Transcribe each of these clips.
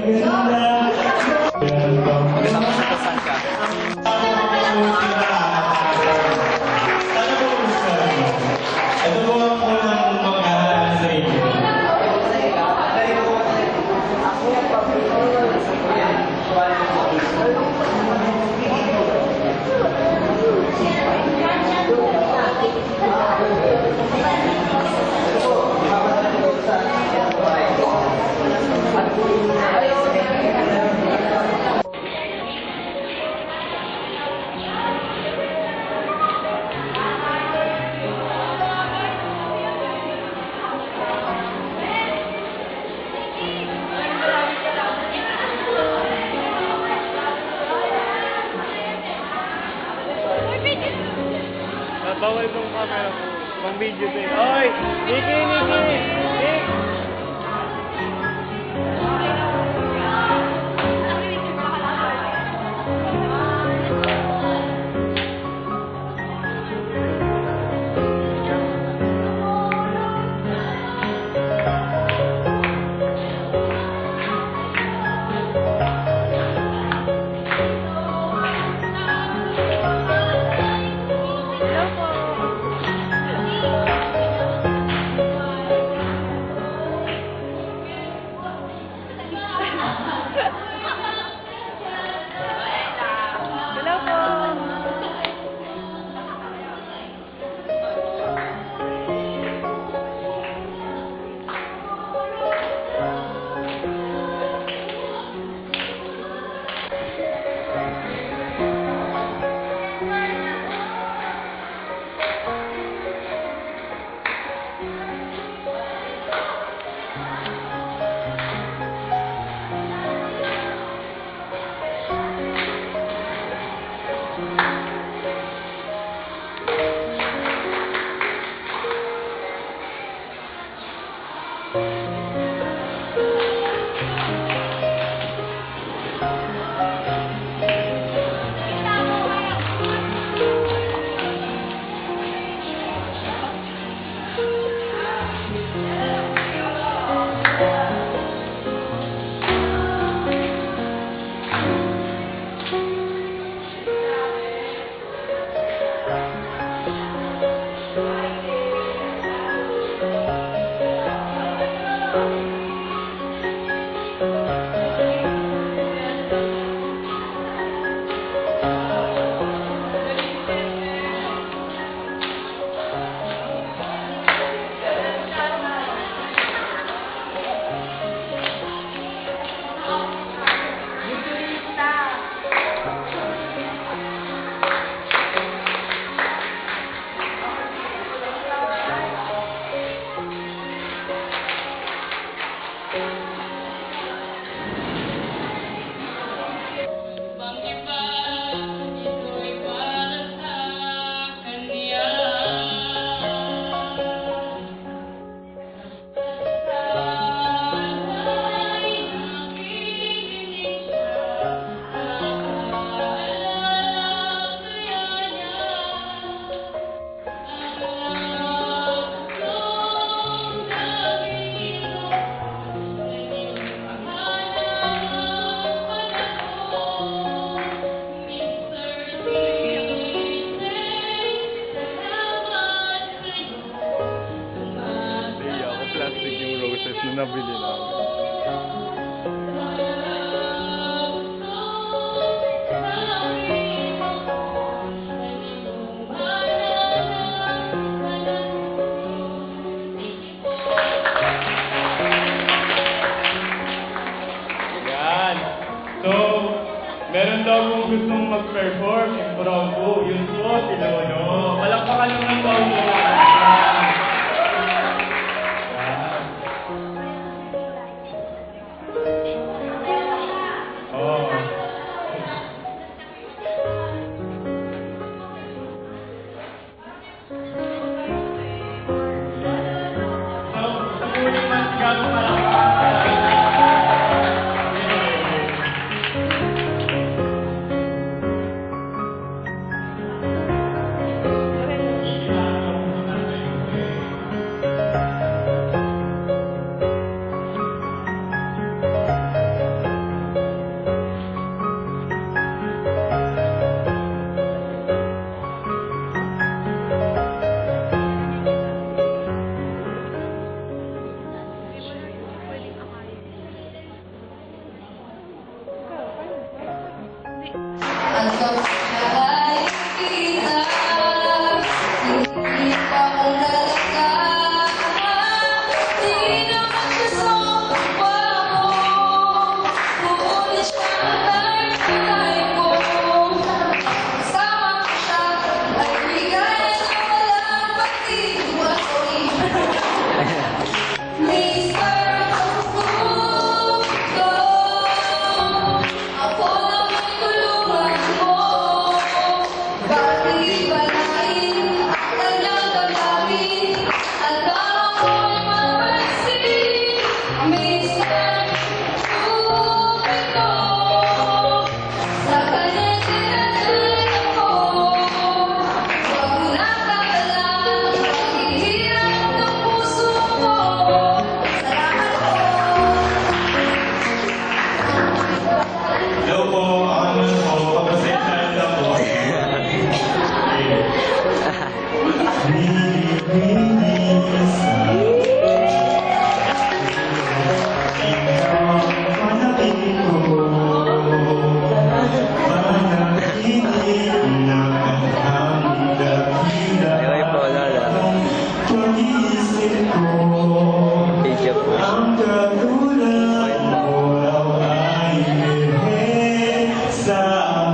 Maganda ko sa saan ka. Ito po ang unang maghahalan sa inyo. Bawal tong camera mo. Pang video din. Oy! Niki! Nick! na nabili namin. Yan. So, meron daw kung gustong mag-perform, improvo, yun po, sila ano. Palakpakan naman daw mo. Hanggang sa kita, hindi pa kong talaga. Di naman siya sumpa mo, ngunit siya ang tunay ko. Kasama ko siya, ay bigay na walang pagtiwasay. Mr. Puto, ako lang may tulungan mo. Bakit ibalain ang kanyang gagawin? At baka mo'y mapansin, Mr. Puto, sa kanyang tinatay ako. Huwag mo na kakalang paghihirap ng puso ko. Salamat po. Hello po, ako naman po. Papasensyahan lang po. Ayun po, Lola. Video po. Ang kagulan mo ay sa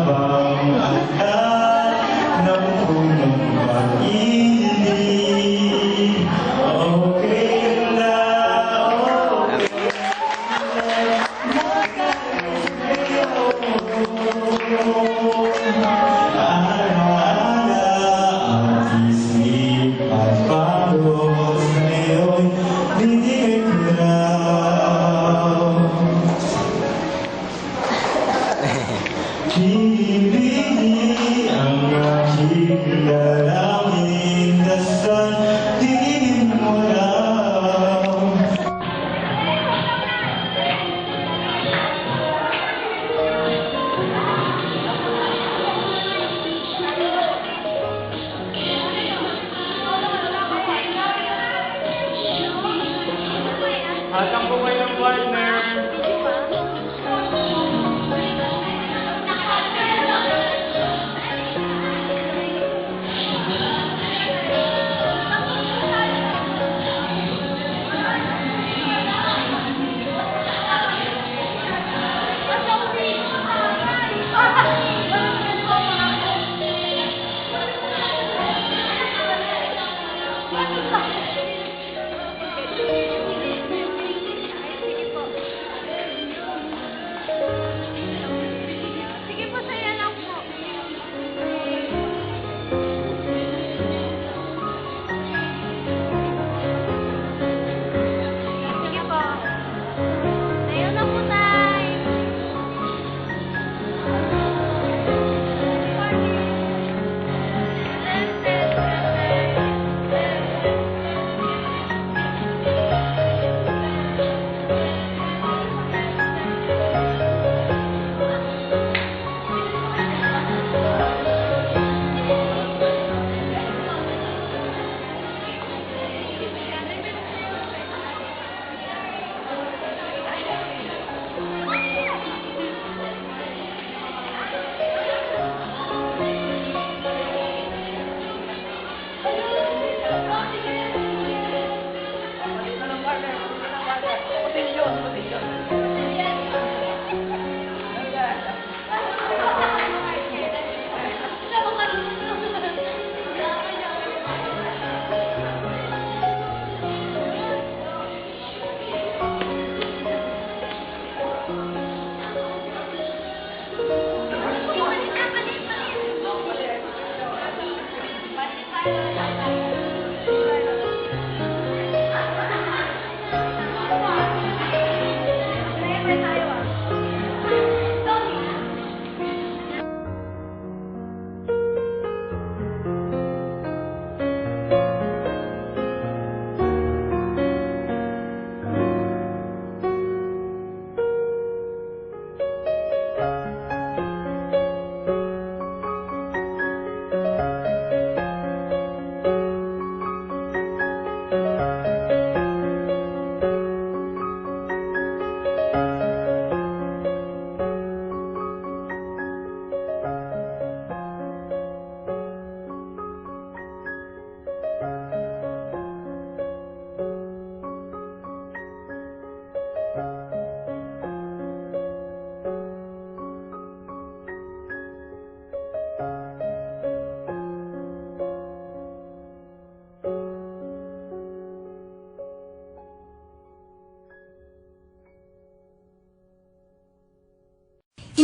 abang akal ng punong pag-ibig. Okay lang, alaala ang isip at pagod ngayon, binigay ko na. Pinipili ang aking dalangin, dasal tingin mo lang. Atang po kayong partner.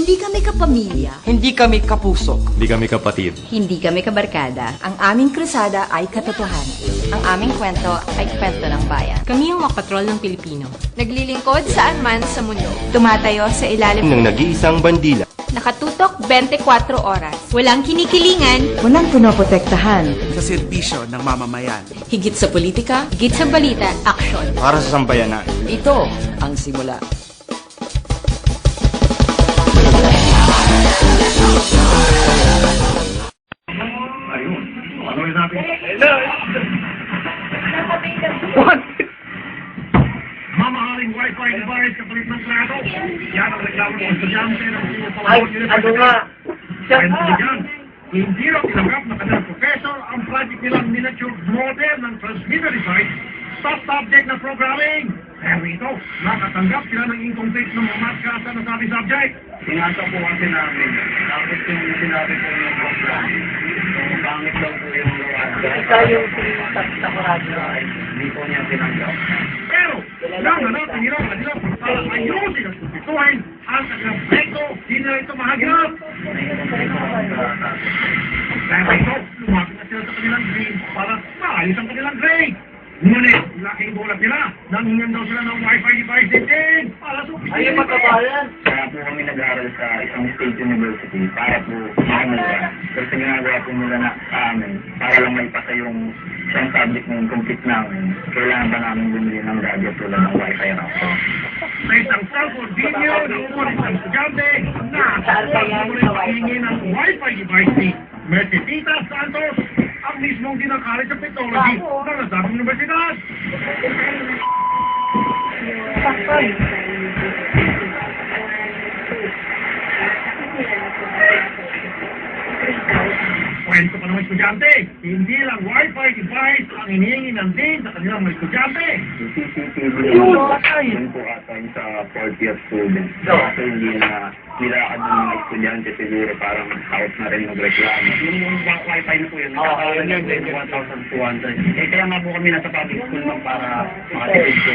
Hindi kami kapamilya. Hindi kami kapuso. Hindi kami kapatid. Hindi kami kabarkada. Ang aming krusada ay katotohanan. Ang aming kwento ay kwento ng bayan. Kami ang makapatrol ng Pilipino. Naglilingkod saan man sa mundo. Tumatayo sa ilalim Ng nag-iisang bandila. Nakatutok 24 oras. Walang kinikilingan. walang pinoprotektahan. sa serbisyo ng mamamayan. Higit sa politika, higit sa balita, aksyon. Para sa sambayanan. Ito ang simula. Mamahaling Wi-Fi device kapalit ng klaro. Yan ang reklamo ng estudyante ng Singapore University. Dahil sa yan, hindi raw tinanggap ng kanilang professor ang project nilang miniature model ng transmitter device sa subject na programming. Pero ito, nakatanggap sila ng incomplete ng mga math class na sabi subject. Tinasa po kasi namin. Tapos yung sinabi po ng program. Pangit lang po yung ito yung sa radyo. Hindi po niya tinanggap. Pero, nanganapin nila ang kanilang para ayusin at kumpituhin ang kanilang proyekto. Hindi nila ito mahagap. Dahil ito, lumapit na sila sa kanilang grade para maayos ang kanilang grade. Ngunit, laking bulat nila, nangingan daw sila ng Wi-Fi device din para sa opisina. Ayun magkabayan. Kaya po kami nag-aaral sa isang state university para po makamura. Kasi ginagawa po nila na sa amin para lang may pasa yung isang subject ng complete namin. Kailangan ba namin bumili ng gadget tulad ng Wi-Fi router? Sa isang cellphone video, nakukulit ng estudyante na hihingi ng Wi-Fi device ni Mercedita Santos, ang mismong dinakalit sa technology ng nasabing universidad. Kwento pa ng estudyante, hindi lang Wi-Fi device ang hinihingi ng din sa kanilang mga estudyante. CCTV yun po ata yung sa 4th year student. Kasi hindi na nilaad ng mga estudyante siguro parang out na rin magreklamo. Yung Wi-Fi na po yun, nakakalan yun, 1,200. Kaya nga po kami nasa public school man para makatipid po.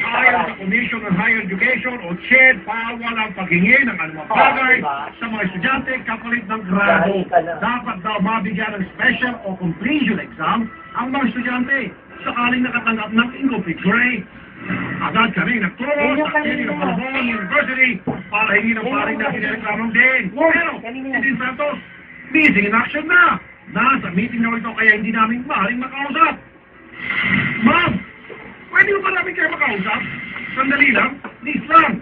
Ayon sa Commission on Higher Education o CHED, bawal ang paghingi ng anumang bagay sa mga estudyante kapalit ng grado. Dapat daw mabigyan ng special o completion exam ang mga estudyante sakaling nakatanggap ng incomplete grade. Agad kami nagturo sa City of Malabon University para hingi ng paring na kinireklamong din. Pero, si Santos, missing in action na. Nasa meeting na ito kaya hindi namin maaaring makausap. Ma'am, pwede mo ba namin kayo makausap? Sandali lang, please lang.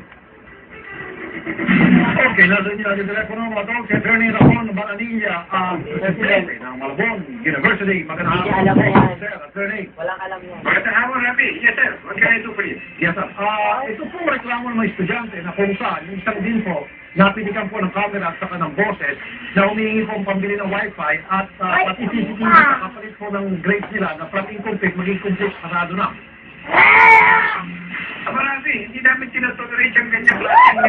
Okay, nasa inyo ang telepono mga tol, si Attorney Ramon Bananilla, Presidente ng Malabon University. Magandang hapon. Hindi alam mo yan. Sir, Attorney. Walang alam yan. Magandang hapon, Rafi. Yes, sir. What can I do for you? Yes, sir. Ito po reklamo ng mga estudyante na kung saan, yung isang din po, napinigan po ng camera at saka ng boses na humihingi po ang pambili ng Wi-Fi at pati CCTV na kapalit po ng grades nila na from incomplete, maging complete, sarado na. Marami, hindi namin tinatolerate ang ganyang klaseng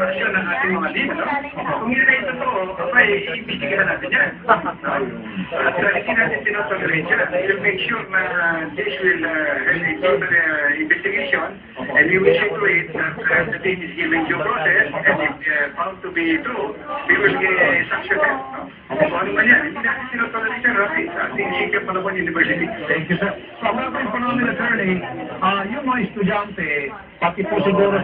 aksyon ng ating mga leader. Kung hindi na ito to, ay ibigyan natin yan. At hindi natin tinatolerate yan. We'll make sure na this will have a deeper investigation and we will see to it that the team is given due process and if found to be true, we will sanction them. Kung ano man yan, hindi natin tinatolerate yan, Rafi, sa ating Singapore Malabon University. Thank you, sir. So, mga panahon attorney, yung mga estudyante, pati po siguro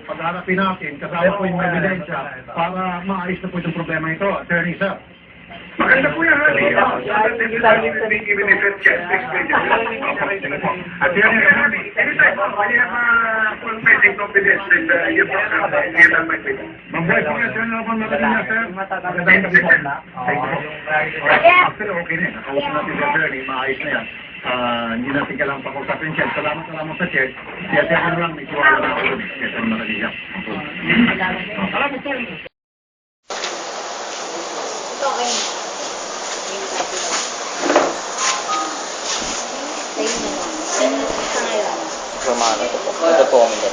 pag-harapin natin, kasama po yung ebidensya para maayos na po itong problema ito. Attorney, sir. Maganda po yan, Rafi. Attorney, anytime po, we have full faith and confidence that your program will have my faith. Mabuhay po yan, Attorney Ramon Bananilla, sir. Magandang gabi po. Thank you. Actually, okay na yan. Nakausap natin si Attorney, maayos na yan. Hindi natin kailangang pag-usapin siya. Salamat sa church. Kaya siya ano lang, may kiwala na ako. Kaya siya Bananilla. Alam mo po. Romano ito po. Ito po ang ito.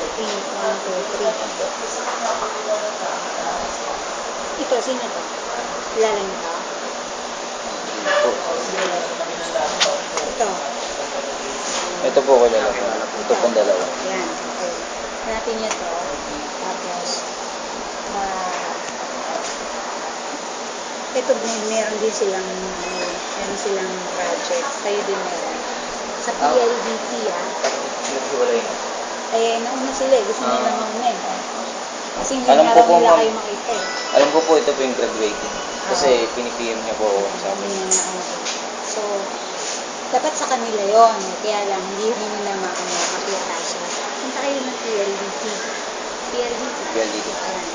Ito, sino to? Kilala niyo to? Ito. Ito po kilala ko. Ito pong dalawa. Yan. Okay. Hanapin niyo to. Tapos, ito meron din silang, meron silang project. Kayo din meron. Sa PLDT, Naghiwalay na. eh, nauna sila eh. Gusto nila mauna eh. Kasi hindi Alam nga ko raw po, nila ma'am. kayo makita eh. Alam ko po ito po yung graduating. Kasi pinipm niya po ako sa amin. So, dapat sa kanila yon kaya lang, hindi rin nila makita siya. Punta kayo ng PLDT. PLDT. PLDT. Ayan.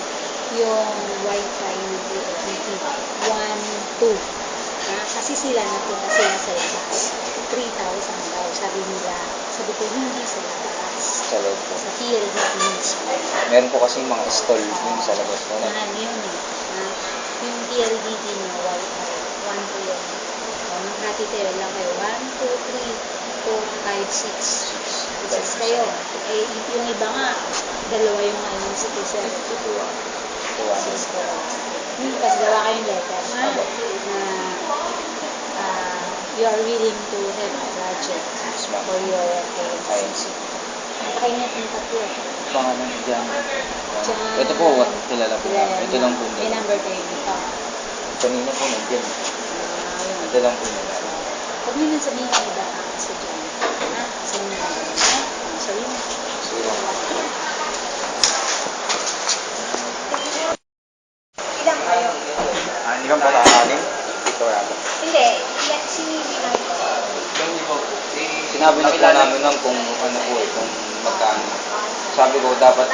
Yung wifi ng PLDT. 1, 2. Kasi sila napunta sila sa labas. 3,000 daw. Sabi nila, sabi ko, hindi sa labas. Sa loob po. Sa PLDT mismo. Meron po kasi mga stall yung sa labas po na. Mahal yun eh. Yung PLDT niya, wifi. 1 to 1. Nakatitira lang kayo. 1, 2, 3, 4, 5, 6. 6 kayo. Eh, yung iba nga, dalawa yung citizen. 6 kayo. Tapos gawa kayong letter na you are willing to have a project for your INC. Kayo na itong tatlo. Pangalan dyan. Diyan. Ito po, kilala po. Ito lang po. May number kayo dito. Kanina po nandiyan. Ito lang po nila. Huwag nyo nang sabihin ng iba ang estudyante. Sa inyo na. Sabihin mo. Ilang kayo? Hindi ka po nakakalim? Ito yata. Hindi. Sinabi ko. Sinabi na po namin lang kung ano po eh, kung magkano. Sabi ko dapat,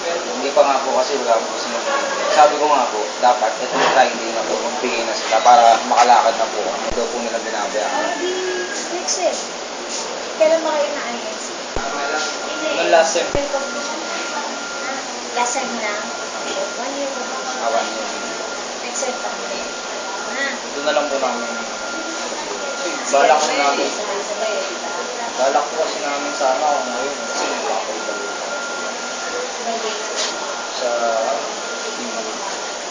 hindi pa nga po kasi wala po sinunod. Sabi ko nga po, dapat ito na tayo hindi na po magbigay na sila para makalakad na po. Ano daw po nila binabayaran. Next sem. Kailan ba kayo na-INC? Noong last sem. Last sem na? 1 year pa. Awan yun. Next sem pa. Ito na lang po namin. Balak ko namin. Balak ko kasi namin sana kung ngayon. Kasi nagkakaibag. Sa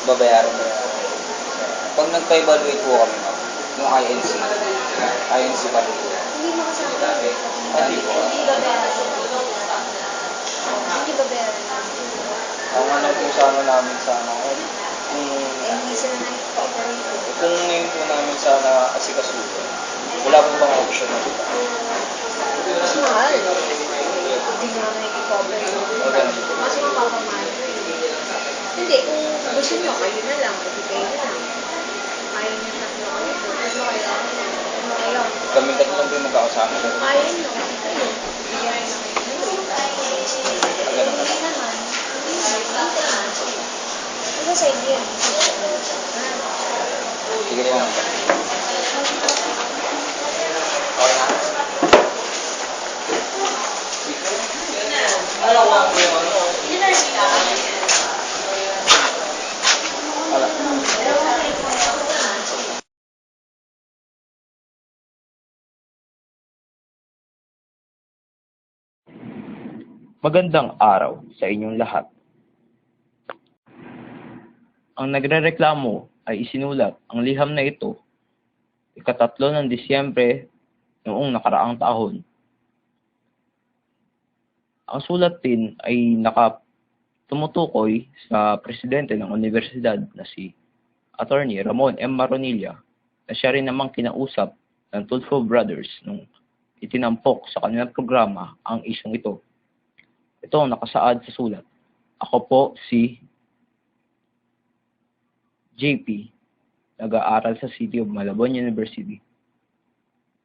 babayaran mo. Pag nagpa-evaluate po kami ng INC pa rin po. Hindi mo kasama. Hindi po. Hindi ba bayaran? Ang ano po sana namin sana Hindi sila nakikita. kung ngayon po namin sana asikasuhin, wala po bang option na dito? Mas mahal. Hindi nga nakikikover yun. Mas mapapamahal. Hindi, kung gusto nyo, kayo na lang. Pwede kayo na lang. Kaya nyo tatlo kayo. Gusto kayo. Ano kayo? Kami tatlo lang po yung magkakasama. Kaya nyo. Kayo. Bigyan na kayo. Ganun na Hindi lang. naman. Hindi naman. Ito sa idea. Sige po naman. Okay na? Magandang araw sa inyong lahat. Ang nagrereklamo ay isinulat ang liham na ito ika-3 ng Disyembre noong nakaraang taon. Ang sulat din ay tumutukoy sa presidente ng universidad na si Attorney Ramon M. Maronilla na siya rin namang kinausap ng Tulfo Brothers nung itinampok sa kanilang programa ang isyong ito. Ito ang nakasaad sa sulat. Ako po si JP, nag-aaral sa City of Malabon University.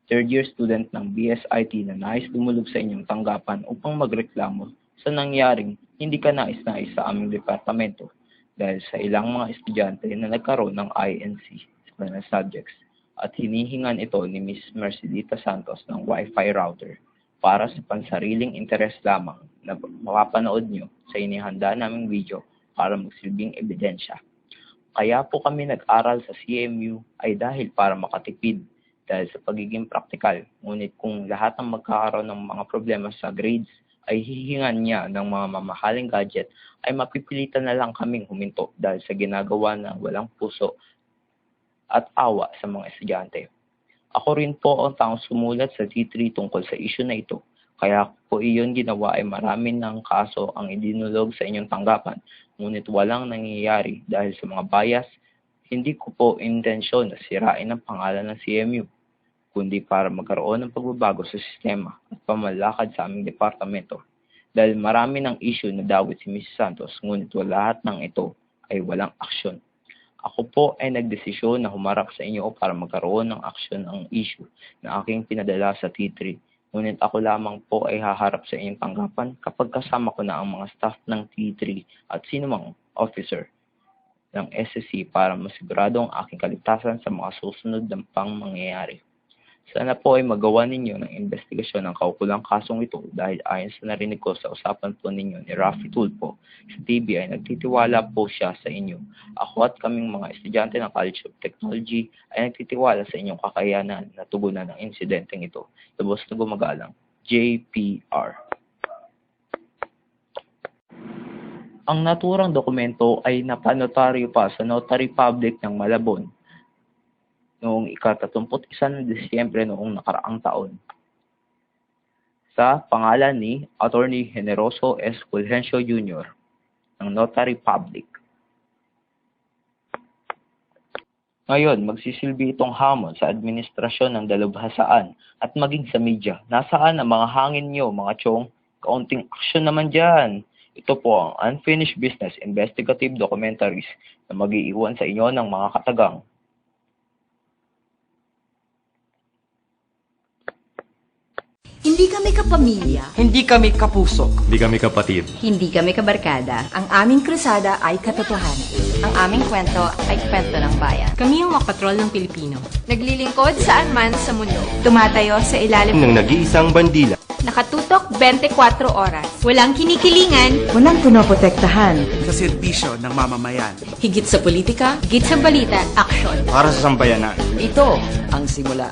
Third year student ng BSIT na nais dumulog sa inyong tanggapan upang magreklamo sa nangyaring hindi ka nais-nais sa aming departamento dahil sa ilang mga estudyante na nagkaroon ng INC sa kanilang subjects at hinihingan ito ni Ms. Mercedita Santos ng Wi-Fi router para sa pansariling interes lamang na mapapanood nyo sa inihanda naming video para magsilbing ebidensya. Kaya po kami nag-aral sa CMU ay dahil para makatipid dahil sa pagiging praktikal. Ngunit kung lahat ng magkakaroon ng mga problema sa grades ay hihingan niya ng mga mamahaling gadget, ay mapipilitan na lang kaming huminto dahil sa ginagawa na walang puso at awa sa mga estudyante. Ako rin po ang taong sumulat sa T3 tungkol sa issue na ito. Kaya po iyon ginawa ay marami ng kaso ang idinulog sa inyong tanggapan. Ngunit walang nangyayari dahil sa mga bias, Hindi ko po intensyon na sirain ang pangalan ng CMU, kundi para magkaroon ng pagbabago sa sistema at pamalakad sa aming departamento. Dahil marami ng issue na dawit si Mrs. Santos, ngunit lahat ng ito ay walang aksyon. Ako po ay nagdesisyon na humarap sa inyo para magkaroon ng aksyon ang issue na aking pinadala sa T3. Ngunit ako lamang po ay haharap sa inyong tanggapan kapag kasama ko na ang mga staff ng T3 at sinumang officer ng SSC para masigurado ang aking kaligtasan sa mga susunod na pang mangyayari. Sana po ay magawa ninyo ng investigasyon ng kaukulang kasong ito dahil ayon sa narinig ko sa usapan po ninyo ni Raffy Tulfo sa TV ay nagtitiwala po siya sa inyo. Ako at kaming mga estudyante ng College of Technology ay nagtitiwala sa inyong kakayanan na tugunan ng insidenteng ito. Lubos na gumagalang, JPR. Ang naturang dokumento ay napanotaryo pa sa Notary Public ng Malabon noong ika-31 ng Disyembre noong nakaraang taon. Sa pangalan ni Attorney Generoso S. Fulgencio Jr. ng Notary Public. Ngayon, magsisilbi itong hamon sa administrasyon ng dalubhasaan at maging sa media. Nasaan ang mga hangin nyo, mga chong? Kaunting aksyon naman dyan. Ito po ang unfinished business investigative documentaries na mag-iiwan sa inyo ng mga katagang. Hindi kami kapamilya. Hindi kami kapuso. Hindi kami kapatid. Hindi kami kabarkada. Ang aming krusada ay katotohanan. Ang aming kwento ay kwento ng bayan. Kami ang makapatrol ng Pilipino. Naglilingkod saan man sa mundo. Tumatayo sa ilalim ng nag-iisang bandila. Nakatutok 24 oras. Walang kinikilingan. Walang pinoprotektahan. Sa serbisyo ng mamamayan. Higit sa politika, higit sa balita, aksyon. Para sa sambayanan. Ito ang simula